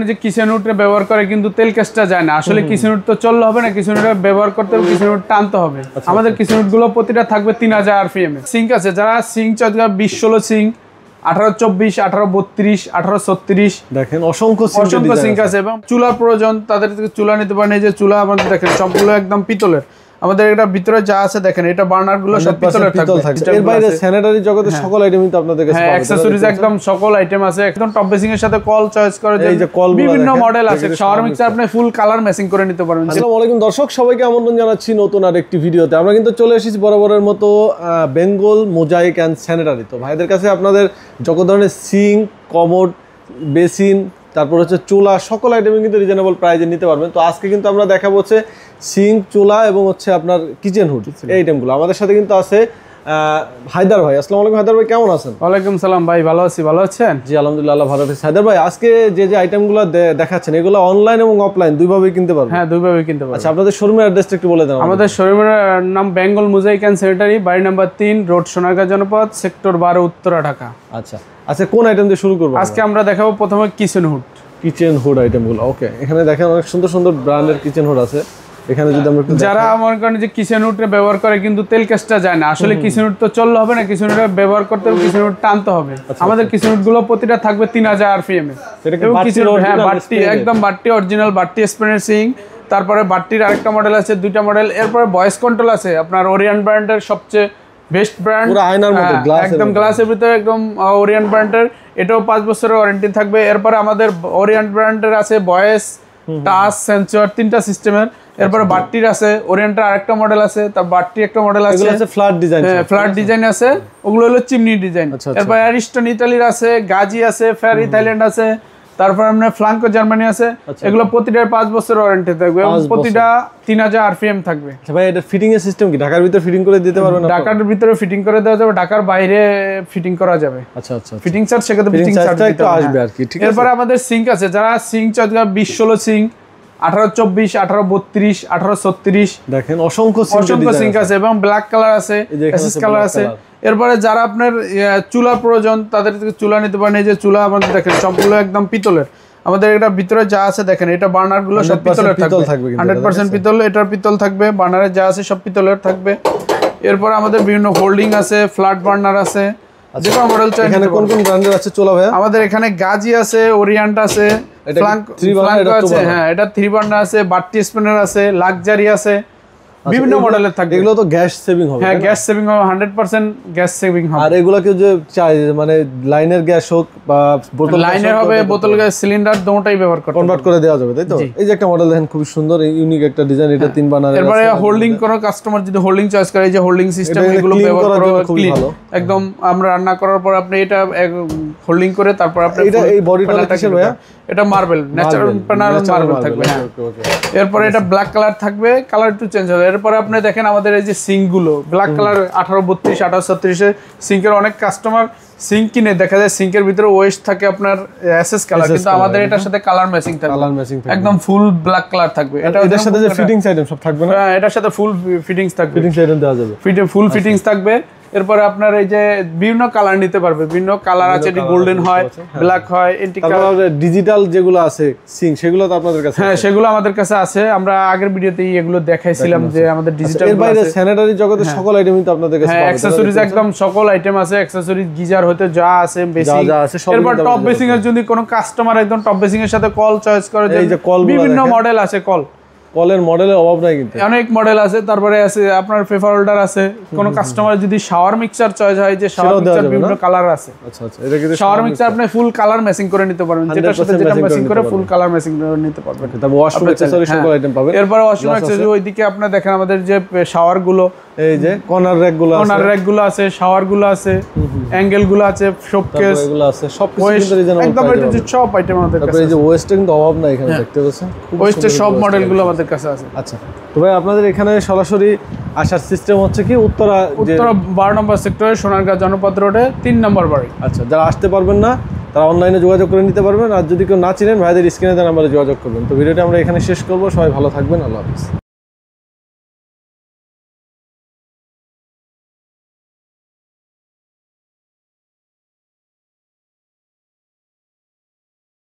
যে kitchen would ব্যবহার করে কিন্তু তেল কেসটা যায় না আসলে কিচেন উড তো চললে হবে না, কিচেন উড ব্যবহার করতে হবে, কিচেন উড টানতে হবে। আমাদের কিচেন উড গুলো প্রতিটা থাকবে 3000 RPM এ। সিঙ্ক আছে, যারা সিঙ্ক চায় 20-16 সিঙ্ক, 18-24, 18-32, 18-36 দেখেন অসংখ্য সিঙ্ক আছে। এবং চুলার প্রয়োজন তাদের থেকে চুলা নিতে পারেন। এই যে চুলা আমাদের দেখেন সবগুলো একদম পিতলের। আমাদের এটা ভিতরে যা আছে দেখেন, এটা বার্নার গুলো সব পিতলের থাকবে। এর বাইরে স্যানিটারি জগতের সকল আইটেমই তো আপনাদের কাছে পাবেন। হ্যাঁ, অ্যাকসেসরিজ একদম সকল আইটেম আছে। একদম টপ বেসিং এর সাথে কল চয়েস করে বিভিন্ন মডেল আছে। শাওয়ার মিক্সার আপনি ফুল কালার ম্যাচিং করে নিতে পারবেন। আসসালামু আলাইকুম দর্শক, সবাইকে আমন্ত্রণ জানাচ্ছি নতুন আরেকটি ভিডিওতে। আমরা কিন্তু চলে এসেছি বরাবরের মতো বেঙ্গল মোজাইক এন্ড স্যানিটারি। তো ভাইদের কাছে আপনাদের যত ধরনের সিঙ্ক, কমোড, বেসিন, তারপর হচ্ছে চুলা, সকল আইটেমই কিন্তু রিজনেবল প্রাইসে নিতে পারবেন। তো আজকে কিন্তু আমরা দেখাবো হচ্ছে সিঙ্ক, চুলা এবং হচ্ছে আপনার কিচেন হুড এই আইটেমগুলো। আমাদের সাথে কিন্তু আছে হায়দার ভাই। আসসালামু আলাইকুম হায়দার ভাই, কেমন আছেন? ওয়ালাইকুম সালাম ভাই, ভালো আছি। ভালো আছেন? জি আলহামদুলিল্লাহ ভালো আছি। হায়দার ভাই, আজকে যে আইটেমগুলো দেখাচ্ছেন এগুলো অনলাইন এবং অফলাইন দুইভাবেই কিনতে পারবেন? হ্যাঁ, দুইভাবেই কিনতে পারবেন। আচ্ছা, আপনাদের শোরুমের অ্যাড্রেসটা একটু বলে দেন। আমাদের শোরুমের নাম বেঙ্গল মোজাইক এন্ড স্যানিটারি, বাড়ি নাম্বার 3, রোড সোনারগাঁ জনপদ, সেক্টর 12, উত্তরা, ঢাকা। আচ্ছা আচ্ছা, কোন আইটেম দিয়ে শুরু করব? আজকে আমরা দেখাবো প্রথমে কিচেন হুড। কিচেন হুড আইটেমগুলো ওকে। এখানে দেখেন অনেক সুন্দর সুন্দর ব্র্যান্ডের কিচেন হুড আছে। এখানে যদি আমরা যারা আমার কারণে যে কিচেন উড ব্যবহার করে কিন্তু তেল কেসটা যায় না আসলে কিচেন উড তো চললে হবে না, কিচেন উড ব্যবহার করতে হবে, কিচেন উড টানতে হবে। আমাদের কিচেন উড গুলো প্রতিটা থাকবে 3000 RPM এ। এবং কিচেন উড বাট্টি একদম বাট্টি অরিজিনাল বাট্টি স্প্যানের সিঙ্ক। তারপরে বাট্টির আরেকটা মডেল আছে, দুইটা মডেল। এরপরে ভয়েস কন্ট্রোল আছে আপনার ওরিয়ন ব্র্যান্ডের সবচেয়ে বেস্ট ব্র্যান্ড, পুরো আয়নার মতো গ্লাস, একদম গ্লাসের ভিতরে একদম ওরিয়ন ব্র্যান্ডের। এটাও 5 বছরের ওয়ারেন্টি থাকবে। এরপরে আমাদের ওরিয়ন ব্র্যান্ডের আছে ভয়েস, টাচ, সেন্সর, 3টা সিস্টেমের। এরপরে বাট্টির আছে, ওরিয়েন্টার আরেকটা মডেল আছে, তার বাট্টি একটা মডেল আছে। এগুলো আছে ফ্ল্যাট ডিজাইন। হ্যাঁ, ফ্ল্যাট ডিজাইন আছে, ওগুলো হলো চিমনি ডিজাইন। এরপরে অ্যারিস্টন ইতালির আছে, গাজি আছে, ফেয়ারি থাইল্যান্ড আছে, তারপর আপনার ফ্লাঙ্কো জার্মানি আছে। এগুলো প্রতিটার 5 বছরের ওয়ারেন্টি থাকবে এবং প্রতিটা 3000 RPM থাকবে। আচ্ছা ভাই, এটা ফিটিং এর সিস্টেম কি ঢাকার ভিতরে ফিটিং করে দিতে পারবেন? ঢাকার ভিতরে ফিটিং করে দেওয়া যাবে, ঢাকার বাইরে ফিটিং করা যাবে। আচ্ছা আচ্ছা, ফিটিং চার্জ সেক্ষেত্রে ফিটিং চার্জ একটু আসবে আর কি। ঠিক আছে। এরপরে আমাদের সিঙ্ক আছে, যারা সিঙ্ক চায় 20-16 সিঙ্ক, 18-24, 18-32, 18-36 দেখেন অসংখ্য সিঙ্ক আছে এবং ব্ল্যাক কালার আছে, এসএস কালার আছে। এরপরে যারা আপনার চুলার প্রয়োজন তাদের থেকে চুলা নিতে পারেন। এই যে চুলা আমাদের দেখেন সবগুলো একদম পিতলের। আমাদের এটা ভিতরে যা আছে দেখেন, এটা বার্নার গুলো সব পিতলের থাকবে, 100% পিতল। এটার পিতল থাকবে, বার্নারে যা আছে সব পিতলের থাকবে। এরপর আমাদের বিভিন্ন হোল্ডিং আছে, ফ্ল্যাট বার্নার আছে, যে কোনো মডেল চাই। এখানে কোন কোন ব্র্যান্ডের আছে চুলা ভাই? আমাদের এখানে গাজি আছে, ওরিয়েন্ট আছে, ফ্লাঙ্কো আছে। হ্যাঁ, এটা 3 বার্নার আছে, বাট্টি স্পিনার আছে, লাক্সারি আছে, বিভিন্ন মডেলের থাকবে। এগুলো তো গ্যাস সেভিং হবে। হ্যাঁ, গ্যাস সেভিং হবে, 100% গ্যাস সেভিং হবে। আর এগুলো কেউ যে চাই মানে লাইনের গ্যাস হোক বা বোতল লাইনের হবে, বোতল গ্যাস, সিলিন্ডার দুটোই ব্যবহার করতে কনভার্ট করে দেওয়া যাবে, তাই তো? এই যে একটা মডেল দেখেন, খুব সুন্দর ইউনিক একটা ডিজাইন। এটা 3 বার্নার। এরপরে হোল্ডিং কোন কাস্টমার যদি হোল্ডিং চয়েস করে, এই যে হোল্ডিং সিস্টেম, এগুলো ব্যবহার করা খুব ভালো। একদম আমরা রান্না করার পর আপনি এটা হোল্ডিং করে তারপর আপনি এটা এই বডিটা কিসের ভাই? এটা মার্বেল, ন্যাচারাল প্যানেল মার্বেল থাকবে। এরপরে এটা ব্ল্যাক কালার থাকবে, কালার একটু চেঞ্জ হবে। এরপরে আপনি দেখেন আমাদের এই যে সিঙ্ক গুলো ব্ল্যাক কালার, 18-32, 18-36 এর সিঙ্কের। অনেক কাস্টমার সিঙ্ক কিনে দেখা যায় সিঙ্কের ভিতরে ওয়েস্ট থাকে আপনার এসএস কালার, কিন্তু আমাদের এটার সাথে কালার ম্যাচিং থাকবে, একদম ফুল ব্ল্যাক কালার থাকবে। এটার সাথে যে ফিটিংস আইটেম সব থাকবে না? হ্যাঁ, এটার সাথে ফুল ফিটিংস থাকবে, ফিটিংস আইটেম দেওয়া যাবে, ফুল ফিটিংস থাকবে। এরপরে আপনার এই যে বিভিন্ন কালার নিতে পারবে, বিভিন্ন কালার আছে, এটি গোল্ডেন হয়, ব্ল্যাক হয়, এন্টি কালার। ডিজিটাল যেগুলো আছে সিঙ্ক, সেগুলো তো আপনাদের কাছে? হ্যাঁ, সেগুলো আমাদের কাছে আছে। আমরা আগের ভিডিওতেই এগুলো দেখাইছিলাম যে আমাদের ডিজিটাল। এর বাইরে স্যানিটারি জগতের সকল আইটেমই তো আপনাদের কাছে পাবেন। হ্যাঁ, অ্যাকসেসরিজ একদম সকল আইটেম আছে, অ্যাকসেসরিজ গিজার হতে যা আছে বেসিক। এরপর টপ বেসিং এর যদি কোনো কাস্টমার একদম টপ বেসিং এর সাথে কল চয়েস করে, এই যে বিভিন্ন মডেল আছে, কলের মডেলের অভাব নাই কিন্তু, অনেক মডেল আছে। তারপরে আছে আপনার পেপার হোল্ডার আছে। কোন কাস্টমার যদি শাওয়ার মিক্সার চয়েস হয়, যে শাওয়ার মিক্সার বিভিন্ন কালার আছে। আচ্ছা আচ্ছা, এটা কি শাওয়ার মিক্সার আপনি ফুল কালার ম্যাচিং করে নিতে পারবেন, যেটার সাথে যেটা ম্যাচিং করে ফুল কালার ম্যাচিং করে নিতে পারবেন। তারপর ওয়াশরুম অ্যাকসেসরি সকল আইটেম পাবেন। এরপর ওয়াশরুম অ্যাকসেসরি ওইদিকে আপনি দেখেন আমাদের যে শাওয়ার গুলো, এই যে কর্নার র্যাক গুলো আছে, শাওয়ার গুলো আছে, অ্যাঙ্গেল গুলো আছে, শোকেস এগুলো আছে, সব কিছু কিন্তু রিজনেবল একদম এটা যে সব আইটেম আমাদের কাছে। তারপর এই যে ওয়েস্ট কিন্তু অভাব নাই এখানে, দেখতে পাচ্ছেন ওয়েস্টের সব মডেল গুলো আমাদের কাছে আছে। আচ্ছা, তো ভাই আপনাদের এখানে সরাসরি আসার সিস্টেম হচ্ছে কি উত্তরা 12 নম্বর সেক্টরে সোনারগাঁ জনপদ রোডে 3 নম্বর বাড়ি। আচ্ছা, যারা আসতে পারবেন না তারা অনলাইনে যোগাযোগ করে নিতে পারবেন। আর যদি কেউ না চিনেন ভাইদের স্ক্রিনে দেওয়া নাম্বারে যোগাযোগ করবেন। তো ভিডিওটা আমরা এখানে শেষ করবো। সবাই ভালো থাকবেন, আল্লাহ হাফেজ।